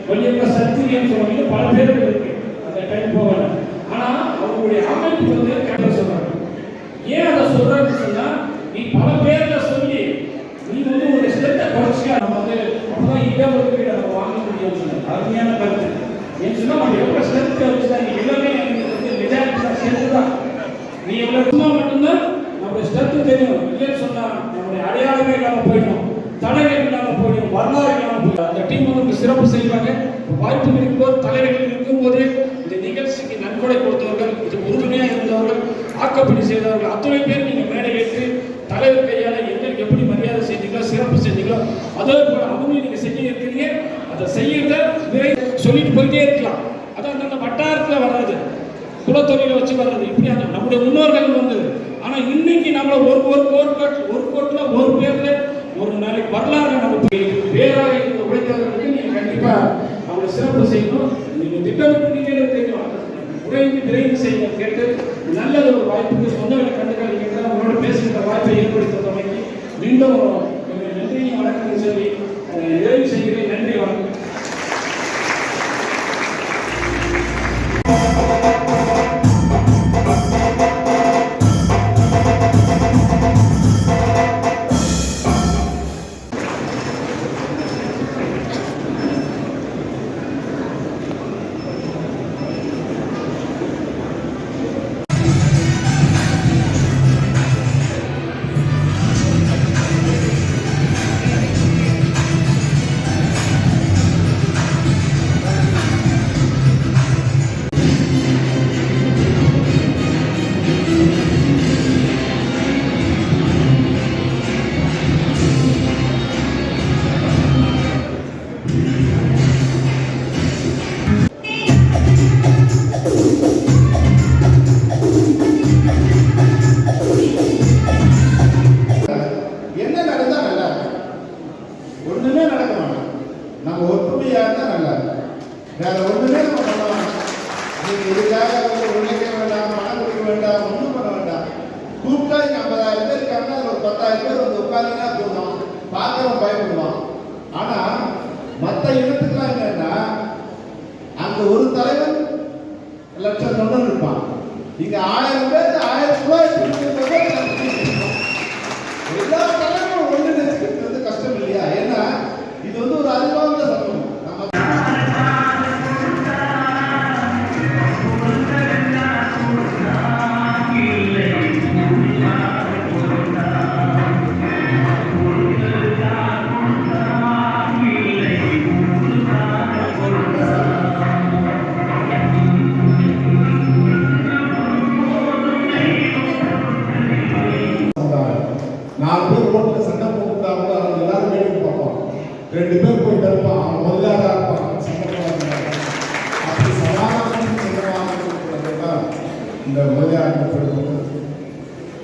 கொஞ்சம் சர்ச்சைன்னு சொல்லுவாங்க, பல பேருக்கு இருக்கு அந்த டைம் போகல. ஆனா அவங்களுடைய அமைப்பு வந்து கேட்க சொல்றாங்க. ஏன் அதை சொல்றாங்கன்னு சொன்னா, நீ பல பேர்ல சொல்லி நீ வந்து ஒரு ஸ்டெப்பை குறைச்சிக்க, நம்ம வந்து அப்பதான் இடஒதுக்கீடு நம்ம வாங்க முடியும்னு சொன்னாங்க. அருமையான கருத்து. ஏன்னு சொன்னா நம்ம எவ்வளவு ஸ்ட்ரென்த்தை வச்சுதான் நீங்க எல்லாமே வந்து மெஜாரிட்டி சேர்த்து தான் நீ எவ்வளவு சும்மா மட்டும்தான் நம்மளுடைய ஸ்ட்ரென்த்து தெரியும். இல்லைன்னு சொன்னா நம்மளுடைய அடையாளமே இல்லாம போயிடும், தலைவர் இல்லாம போயிடும், வரலாறு இல்லாம போயிடும். அந்த டீம் வந்து சிறப்பு செய்வாங்க. வாய்ப்பு இருக்கும்போது தலைவர்கள் இருக்கும்போது இந்த நிகழ்ச்சிக்கு நன்கொடை கொடுத்தவர்கள், இது உறுதுணையாக இருந்தவர்கள், ஆக்கப்பணி செய்தவர்கள் அத்தனை பேர் நீங்க மேடை ஏற்று தலைவர் கையால எங்களுக்கு எப்படி மரியாதை செஞ்சீங்களோ சிறப்பு செஞ்சீங்களோ அதே போல அவங்களும் நீங்க செய்ய இருக்கிறீங்க. அதை செய்யறத சொல்லிட்டு போயிட்டே இருக்கலாம். அதான் அந்த வட்டாரத்துல வர்றது, குலத்தொழிலை வச்சு வர்றது, இப்படி அந்த நம்முடைய முன்னோர்கள் வந்தது. ஆனா இன்னைக்கு நம்மள ஒரு கோட்ல ஒரு பேர்ல ஒரு நாளைக்கு வரலாறு நம்ம பேராக இருந்த உழைத்தவர்களுக்கு நீங்க கண்டிப்பா அவங்களை சிறப்பு செய்யணும். நீங்க திட்டமிட்டு தெரியும், விரைந்து செய்ய கேட்டு நல்ல ஒரு வாய்ப்புக்கு சொந்தங்களை கண்டுக்காதீங்க. அவங்களோட பேசுகிற வாய்ப்பை ஏற்படுத்தமைக்கு மீண்டும் நன்றியும் வணக்கம் சொல்லி நிறைவு செய்கிறேன். நன்றி, வணக்கம். ஆனா மற்ற இடத்துக்குலாம் என்னன்னா அங்க ஒரு தலைவன் லட்சம் தொண்டன் இருப்பான், இங்க 1000 பேர் 1000 ரூபாய் எல்லா தலைவரும் ஒன்றிணைச்சு கஷ்டம் இல்லையா? ஏன்னா இது வந்து ஒரு அறிவார்ந்த சமூகம். ரெண்டு பேர் போய் தடுப்பான், அவன் முதலாளா இருப்பான், அப்படி சமாதானம் இந்த முதலாளி.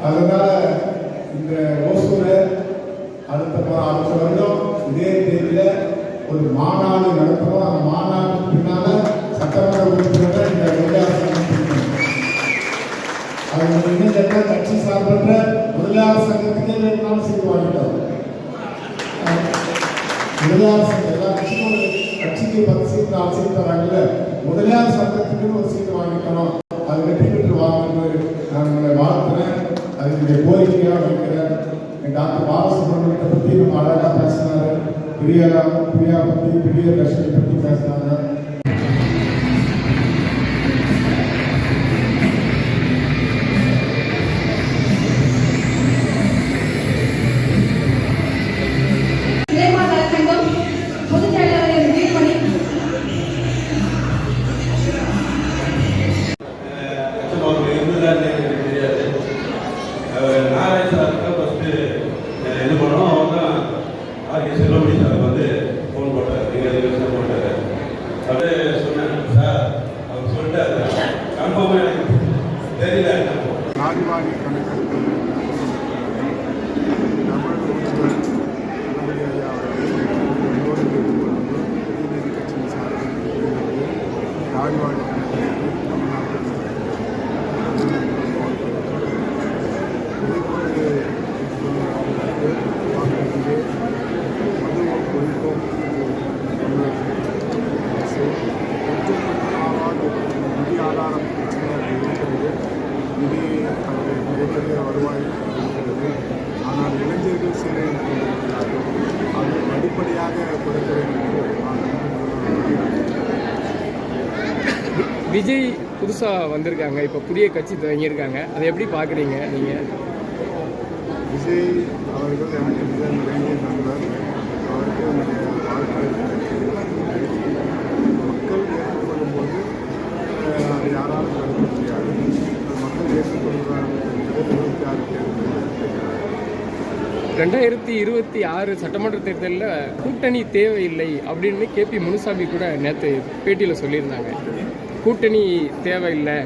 அதனால இந்த ஓசூரை அடுத்த வருடம் இதே தேதியில ஒரு மாநாடு நடத்துறோம். அந்த மாநாட்டுக்கு பின்னால சட்டமன்ற உறுப்பினர்கள் இந்த முதலாளி அது இன்னும் கேட்டா கட்சி சார்பற்ற முதலாளி சங்கத்துக்கே வேணும்னாலும் செய்து வாங்கிட்டோம். முதலியார் சங்கம் எல்லா கட்சிக்கு 10 சீட் 4 சீட் தராங்கல்ல, முதலியார் சங்கத்துக்குன்னு ஒரு சீட் வாங்கிக்கணும். அது வெற்றி பெற்று வாங்கணும்னு நான் உங்களை வாழ்த்துறேன். அதுக்கு கோரிக்கையாக வைக்கிறேன். டாக்டர் பாலசுப்ரமணியத்தை பற்றி நம்ம அழகாக பேசினாரு, பிரியா பற்றி பிரியதர்ஷினி பற்றி பேசினாங்க. முழுமையாக கொடுக்க விஜய் புதுசாக வந்திருக்காங்க, இப்போ புதிய கட்சி துவங்கியிருக்காங்க, அதை எப்படி பார்க்குறீங்க நீங்கள்? விஜய் அவர்கள் எனக்கு மிக நெருங்கிய நண்பர். அவருக்கு என்னுடைய வாழ்க்கை மக்கள் ஏற்றுக்கொள்ளும் போது அது யாராலும் தடுக்க முடியாது. அது மக்கள் ஏற்றுக்கொள்கிறாங்க என்பது 26 தேர்தலில் 2026 சட்டமன்ற தேர்தலில் கூட்டணி தேவையில்லை அப்படின்னு கேபி முனுசாமி கூட நேற்று பேட்டியில் சொல்லியிருந்தாங்க. கூட்டணி தேவையில்லை,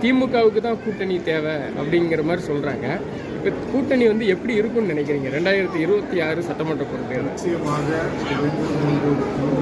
திமுகவுக்கு தான் கூட்டணி தேவை அப்படிங்கிற மாதிரி சொல்கிறாங்க. இப்போ கூட்டணி வந்து எப்படி இருக்கும்னு நினைக்கிறீங்க 2026 சட்டமன்ற தேர்தல்? நிச்சயமாக 2 3